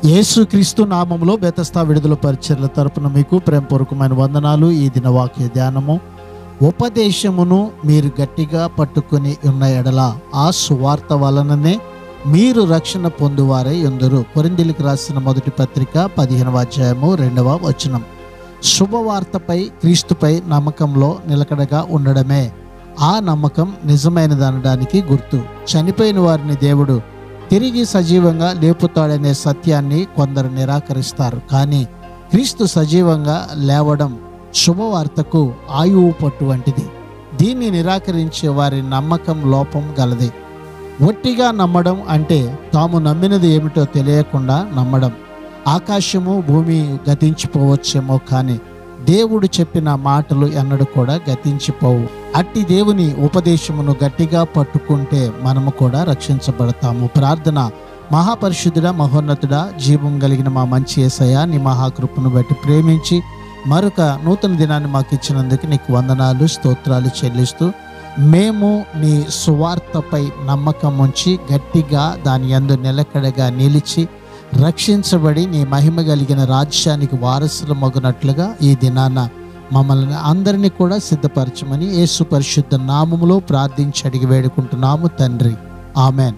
యేసుక్రీస్తు నామములో బెతస్తా విడుదల పరిచర్ల తరపున మీకు ప్రేమపూర్వకమైన వందనాలు. ఈ దిన వాక్య ధ్యానము, ఉపదేశమును మీరు గట్టిగా పట్టుకుని ఉన్న ఎడల ఆ సువార్త వలననే మీరు రక్షణ పొందువారే యుందురు. కొరింథీయులకు రాసిన మొదటి పత్రిక 15వ అధ్యాయము 2వ వచనం. శుభవార్తపై, క్రీస్తుపై నమ్మకంలో నిలకడగా ఉండడమే ఆ నమ్మకం నిజమైనదనడానికి గుర్తు. చనిపోయిన వారిని దేవుడు తిరిగి సజీవంగా లేపుతాడనే సత్యాన్ని కొందరు నిరాకరిస్తారు. కానీ క్రీస్తు సజీవంగా లేవడం శుభవార్తకు ఆయువు పట్టు వంటిది. దీన్ని నిరాకరించే వారి నమ్మకం లోపం గలది. ఒట్టిగా నమ్మడం అంటే తాము నమ్మినది ఏమిటో తెలియకుండా నమ్మడం. ఆకాశము భూమి గతించిపోవచ్చేమో, కానీ దేవుడు చెప్పిన మాటలు ఎన్నడూ కూడా గతించిపోవు. అట్టి దేవుని ఉపదేశమును గట్టిగా పట్టుకుంటే మనము కూడా రక్షించబడతాము. ప్రార్థన. మహాపరిశుద్ధుడా, మహోన్నతుడా, జీవం కలిగిన మా మంచి యేసయ్య, నీ మహాకృపను బట్టి ప్రేమించి మరొక నూతన దినాన్ని మాకు ఇచ్చినందుకు నీకు వందనాలు, స్తోత్రాలు చెల్లిస్తూ, మేము నీ సువార్తపై నమ్మకం ఉంచి గట్టిగా దాని యందు నిలకడగా నిలిచి రక్షించబడి నీ మహిమ కలిగిన రాజ్యానికి వారసులమగునట్లుగా ఈ దినాన మమ్మల్ని అందరినీ కూడా సిద్ధపరచమని యేసు పరిశుద్ధ నామములో ప్రార్థించి అడిగి వేడుకుంటున్నాము తండ్రి. ఆమెన్.